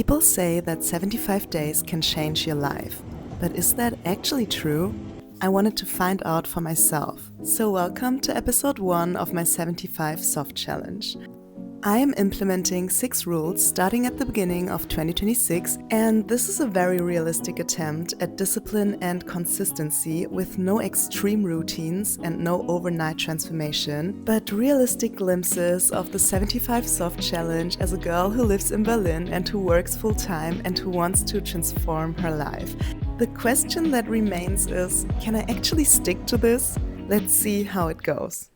People say that 75 days can change your life, but is that actually true? I wanted to find out for myself. So welcome to episode 1 of my 75 soft challenge. I am implementing 6 rules starting at the beginning of 2026, and this is a very realistic attempt at discipline and consistency with no extreme routines and no overnight transformation, but realistic glimpses of the 75 soft challenge as a girl who lives in Berlin and who works full-time and who wants to transform her life. The question that remains is, can I actually stick to this? Let's see how it goes.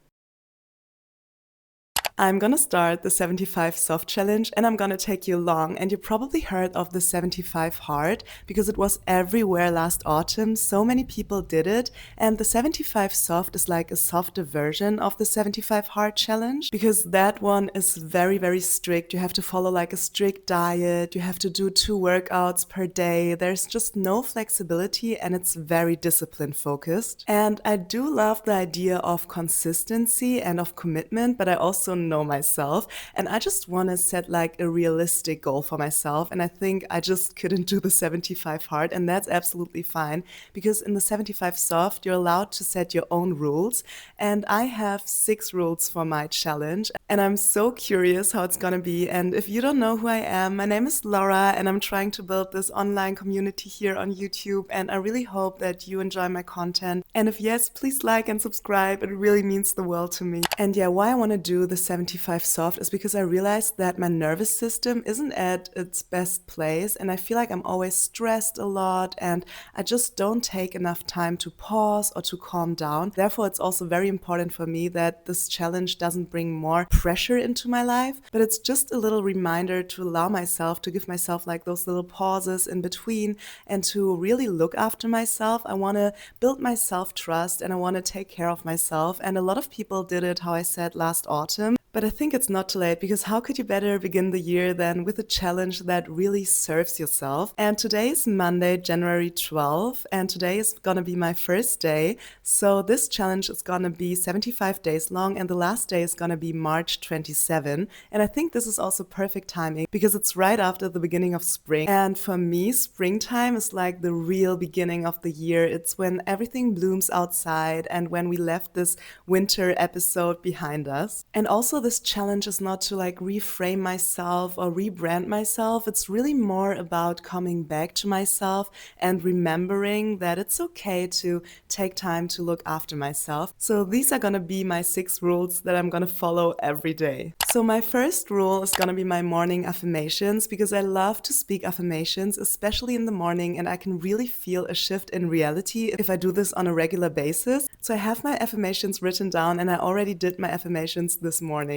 I'm gonna start the 75 soft challenge and I'm gonna take you along, and you probably heard of the 75 hard because it was everywhere last autumn. So many people did it, and the 75 soft is like a softer version of the 75 hard challenge because that one is very, very strict. You have to follow like a strict diet, you have to do 2 workouts per day. There's just no flexibility and it's very discipline focused. And I do love the idea of consistency and of commitment, but I also know myself and I just want to set like a realistic goal for myself, and I think I just couldn't do the 75 hard, and that's absolutely fine because in the 75 soft you're allowed to set your own rules, and I have 6 rules for my challenge and I'm so curious how it's gonna be. And if you don't know who I am, my name is Laura and I'm trying to build this online community here on YouTube, and I really hope that you enjoy my content, and if yes, please like and subscribe. It really means the world to me. And yeah, why I want to do the 75 soft is because I realized that my nervous system isn't at its best place, and I feel like I'm always stressed a lot and I just don't take enough time to pause or to calm down. Therefore, it's also very important for me that this challenge doesn't bring more pressure into my life, but it's just a little reminder to allow myself, to give myself like those little pauses in between and to really look after myself. I want to build my self-trust and I want to take care of myself, and a lot of people did it, how I said, last autumn. But I think it's not too late, because how could you better begin the year than with a challenge that really serves yourself? And today is Monday, January 12th, and today is gonna be my first day. So this challenge is gonna be 75 days long, and the last day is gonna be March 27. And I think this is also perfect timing because it's right after the beginning of spring. And for me, springtime is like the real beginning of the year. It's when everything blooms outside and when we left this winter episode behind us. And also, this challenge is not to like reframe myself or rebrand myself. It's really more about coming back to myself and remembering that it's okay to take time to look after myself. So these are gonna be my 6 rules that I'm gonna follow every day. So my first rule is gonna be my morning affirmations, because I love to speak affirmations, especially in the morning, and I can really feel a shift in reality if I do this on a regular basis. So I have my affirmations written down and I already did my affirmations this morning.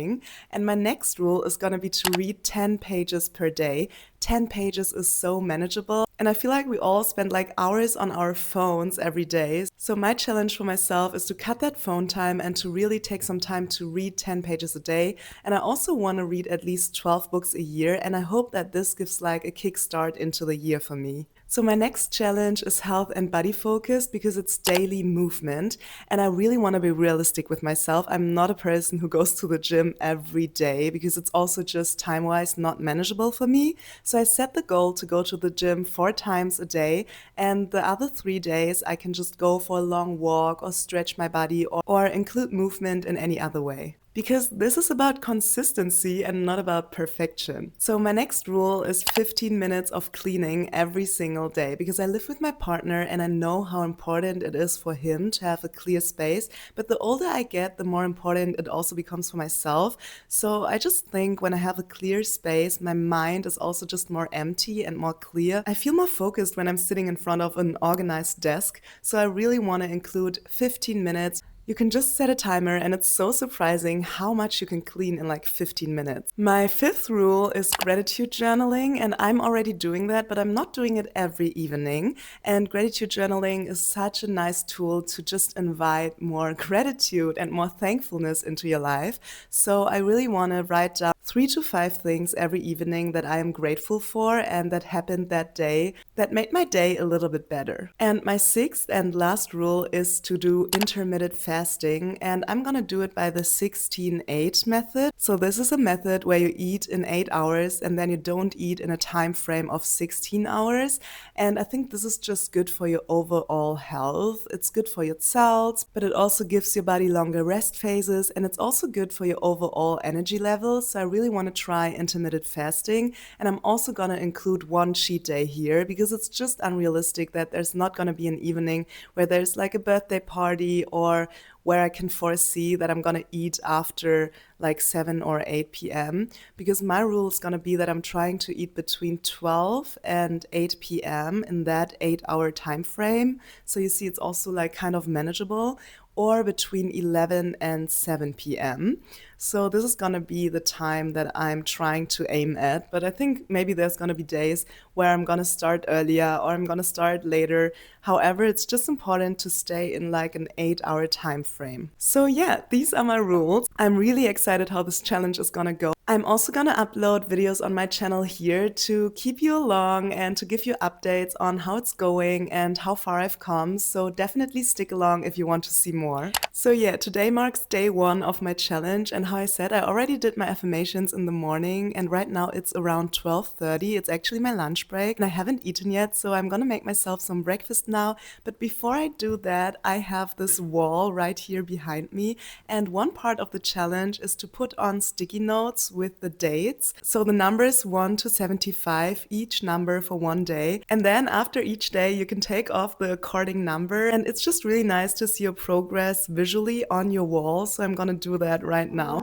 And my next rule is gonna be to read 10 pages per day. 10 pages is so manageable, and I feel like we all spend like hours on our phones every day. So my challenge for myself is to cut that phone time and to really take some time to read 10 pages a day. And I also want to read at least 12 books a year, and I hope that this gives like a kickstart into the year for me. So my next challenge is health and body focused, because it's daily movement, and I really want to be realistic with myself. I'm not a person who goes to the gym every day because it's also just time-wise not manageable for me. So I set the goal to go to the gym 4 times a day, and the other 3 days I can just go for a long walk or stretch my body or include movement in any other way. Because this is about consistency and not about perfection. So my next rule is 15 minutes of cleaning every single day, because I live with my partner and I know how important it is for him to have a clear space. But the older I get, the more important it also becomes for myself. So I just think when I have a clear space, my mind is also just more empty and more clear. I feel more focused when I'm sitting in front of an organized desk. So I really want to include 15 minutes. You can just set a timer, and it's so surprising how much you can clean in like 15 minutes. My 5th rule is gratitude journaling, and I'm already doing that, but I'm not doing it every evening. And gratitude journaling is such a nice tool to just invite more gratitude and more thankfulness into your life. So I really want to write down 3 to 5 things every evening that I am grateful for and that happened that day that made my day a little bit better. And my sixth and last rule is to do intermittent fasting, and I'm gonna do it by the 16-8 method. So this is a method where you eat in 8 hours and then you don't eat in a time frame of 16 hours. And I think this is just good for your overall health. It's good for your cells, but it also gives your body longer rest phases, and it's also good for your overall energy levels. So I really want to try intermittent fasting, and I'm also going to include one cheat day here because it's just unrealistic that there's not going to be an evening where there's like a birthday party or where I can foresee that I'm gonna eat after like 7 or 8 p.m. because my rule is gonna be that I'm trying to eat between 12 and 8 p.m. in that 8 hour time frame. So you see, it's also like kind of manageable, or between 11 and 7 p.m. So this is gonna be the time that I'm trying to aim at. But I think maybe there's gonna be days where I'm gonna start earlier or I'm gonna start later. However, it's just important to stay in like an 8 hour time frame. So yeah, these are my rules. I'm really excited how this challenge is gonna go. I'm also gonna upload videos on my channel here to keep you along and to give you updates on how it's going and how far I've come. So definitely stick along if you want to see more. So yeah, today marks day 1 of my challenge, and how I said, I already did my affirmations in the morning, and right now it's around 12:30. It's actually my lunch break and I haven't eaten yet, so I'm gonna make myself some breakfast now. But before I do that, I have this wall right here behind me, and one part of the challenge is to put on sticky notes with the dates. So the numbers 1 to 75, each number for one day. And then after each day, you can take off the according number. And it's just really nice to see your progress visually on your wall. So I'm gonna do that right now.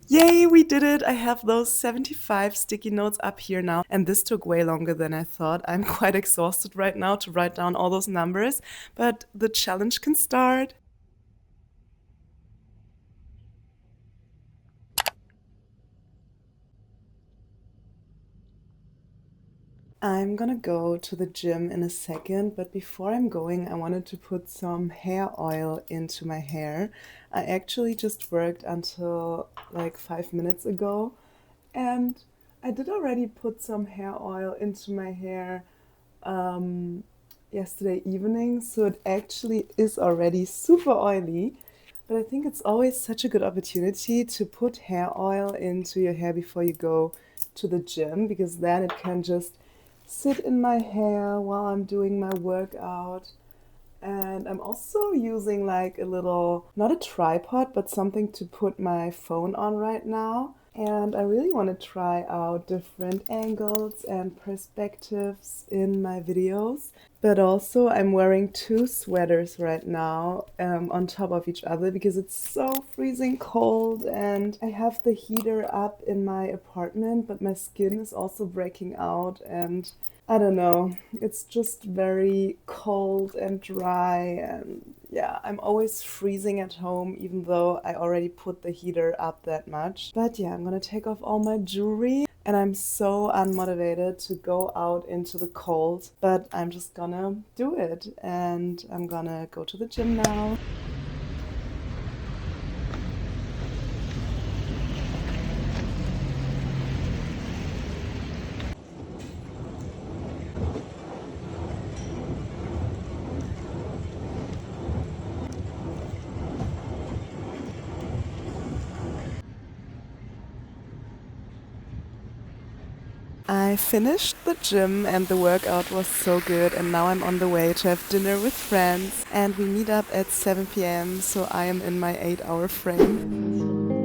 Yay, we did it! I have those 75 sticky notes up here now, and this took way longer than I thought. I'm quite exhausted right now to write down all those numbers, but the challenge can start. I'm gonna go to the gym in a second, but before I'm going, I wanted to put some hair oil into my hair. I actually just worked until like 5 minutes ago, and I did already put some hair oil into my hair um, yesterday evening, so it actually is already super oily. But I think it's always such a good opportunity to put hair oil into your hair before you go to the gym, because then it can just sit in my hair while I'm doing my workout. And I'm also using like a little, not a tripod, but something to put my phone on right now. And I really want to try out different angles and perspectives in my videos. But also, I'm wearing 2 sweaters right now on top of each other because it's so freezing cold, and I have the heater up in my apartment, but my skin is also breaking out, and I don't know, it's just very cold and dry, and yeah, I'm always freezing at home even though I already put the heater up that much. But yeah, I'm gonna take off all my jewelry, and I'm so unmotivated to go out into the cold, but I'm just gonna do it, and I'm gonna go to the gym now. I finished the gym and the workout was so good, and now I'm on the way to have dinner with friends and we meet up at 7 p.m. so I am in my 8-hour frame.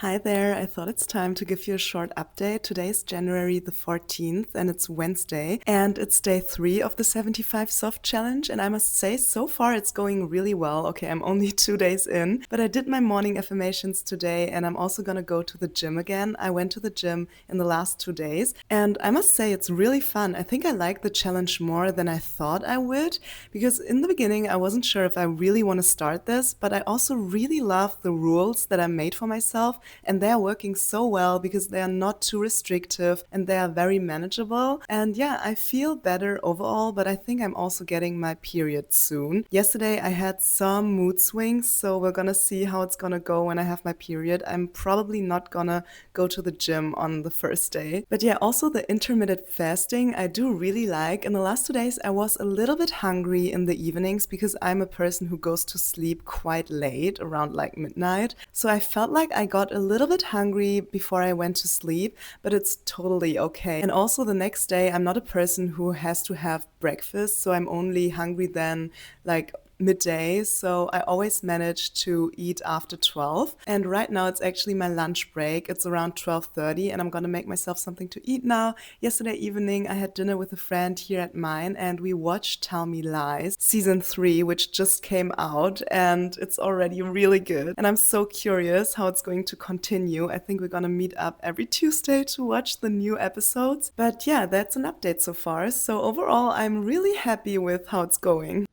Hi there, I thought it's time to give you a short update. Today is January the 14th and it's Wednesday and it's day 3 of the 75 Soft Challenge, and I must say so far it's going really well. Okay, I'm only 2 days in, but I did my morning affirmations today and I'm also gonna go to the gym again. I went to the gym in the last 2 days and I must say it's really fun. I think I like the challenge more than I thought I would, because in the beginning I wasn't sure if I really want to start this, but I also really love the rules that I made for myself, and they are working so well because they are not too restrictive and they are very manageable. And yeah, I feel better overall, but I think I'm also getting my period soon. Yesterday I had some mood swings, so we're gonna see how it's gonna go when I have my period. I'm probably not gonna go to the gym on the first day. But yeah, also the intermittent fasting I do really like. In the last 2 days I was a little bit hungry in the evenings because I'm a person who goes to sleep quite late, around like midnight. So I felt like I got a little bit hungry before I went to sleep, but it's totally okay. And also the next day, I'm not a person who has to have breakfast, so I'm only hungry then like midday, so I always manage to eat after 12. And right now it's actually my lunch break. It's around 12:30 and I'm gonna make myself something to eat now. Yesterday evening I had dinner with a friend here at mine and we watched Tell Me Lies season 3, which just came out, and it's already really good. And I'm so curious how it's going to continue. I think we're gonna meet up every Tuesday to watch the new episodes. But yeah, that's an update so far. So overall, I'm really happy with how it's going.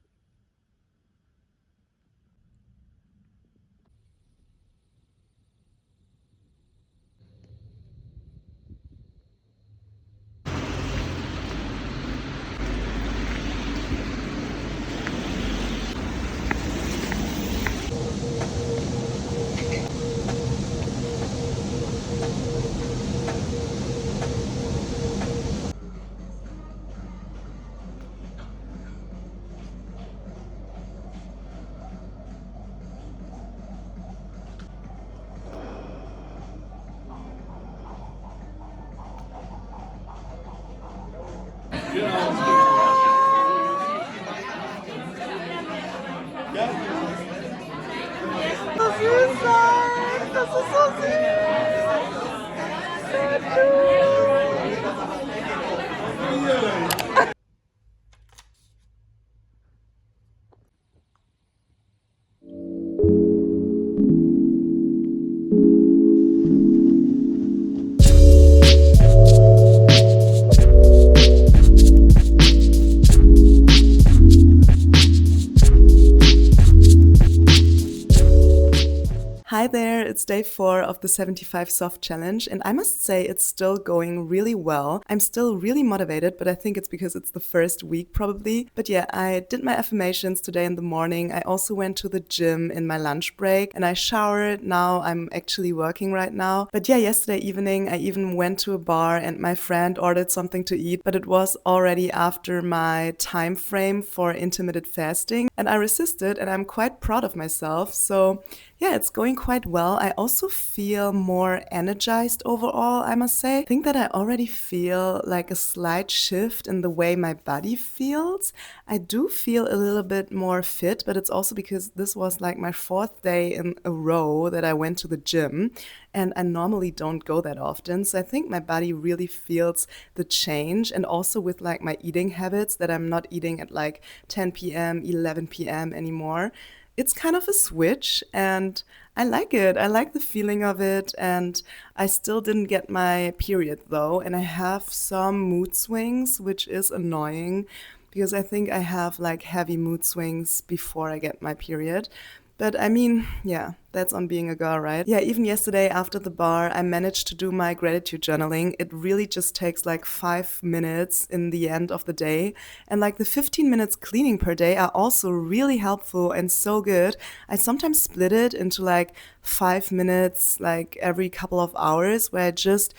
Hi there, it's day 4 of the 75 Soft Challenge, and I must say it's still going really well. I'm still really motivated, but I think it's because it's the first week probably. But yeah, I did my affirmations today in the morning. I also went to the gym in my lunch break and I showered. Now I'm actually working right now. But yeah, yesterday evening I even went to a bar and my friend ordered something to eat, but it was already after my time frame for intermittent fasting and I resisted, and I'm quite proud of myself. So yeah, it's going quite well. I also feel more energized overall, I must say. I think that I already feel like a slight shift in the way my body feels. I do feel a little bit more fit, but it's also because this was like my fourth day in a row that I went to the gym, and I normally don't go that often. So I think my body really feels the change, and also with like my eating habits that I'm not eating at like 10 p.m., 11 p.m. anymore. It's kind of a switch, and I like it. I like the feeling of it, and I still didn't get my period though, and I have some mood swings, which is annoying because I think I have like heavy mood swings before I get my period. But I mean, yeah, that's on being a girl, right? Yeah, even yesterday after the bar, I managed to do my gratitude journaling. It really just takes like 5 minutes in the end of the day. And like the 15 minutes cleaning per day are also really helpful and so good. I sometimes split it into like 5 minutes, like every couple of hours, where I just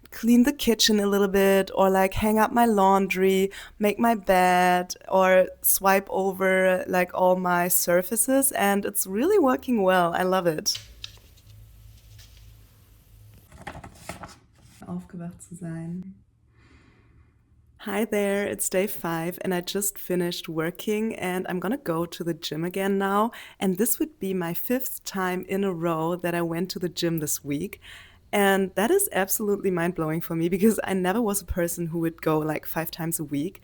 clean the kitchen a little bit or like hang up my laundry, make my bed, or swipe over like all my surfaces. And it's really working well. I love it. Aufgewacht zu sein. Hi there, it's day 5, and I just finished working, and I'm gonna go to the gym again now. And this would be my fifth time in a row that I went to the gym this week. And that is absolutely mind blowing for me because I never was a person who would go like 5 times a week.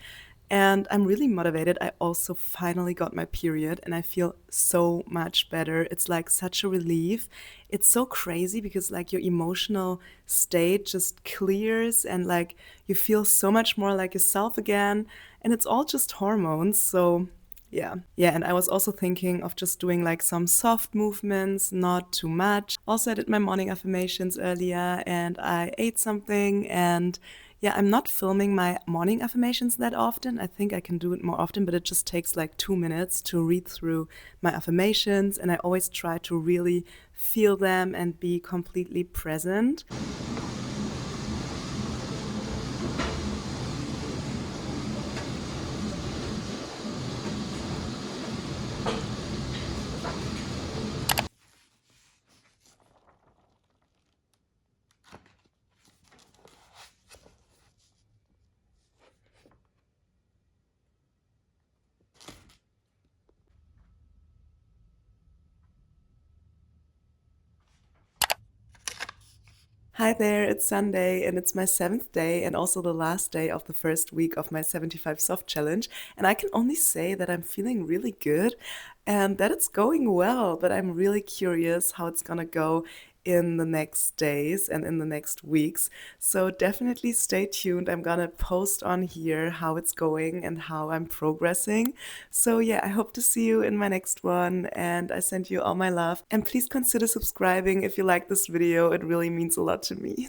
And I'm really motivated. I also finally got my period and I feel so much better. It's like such a relief. It's so crazy because like your emotional state just clears and like you feel so much more like yourself again. And it's all just hormones. So yeah. Yeah. And I was also thinking of just doing like some soft movements, not too much. Also, I did my morning affirmations earlier and I ate something. And yeah, I'm not filming my morning affirmations that often. I think I can do it more often, but it just takes like 2 minutes to read through my affirmations. And I always try to really feel them and be completely present. Hi there, it's Sunday and it's my seventh day and also the last day of the first week of my 75 soft challenge. And I can only say that I'm feeling really good and that it's going well, but I'm really curious how it's gonna go in the next days and in the next weeks. So definitely stay tuned. I'm gonna post on here how it's going and how I'm progressing. So yeah, I hope to see you in my next one and I send you all my love. And please consider subscribing if you like this video. It really means a lot to me.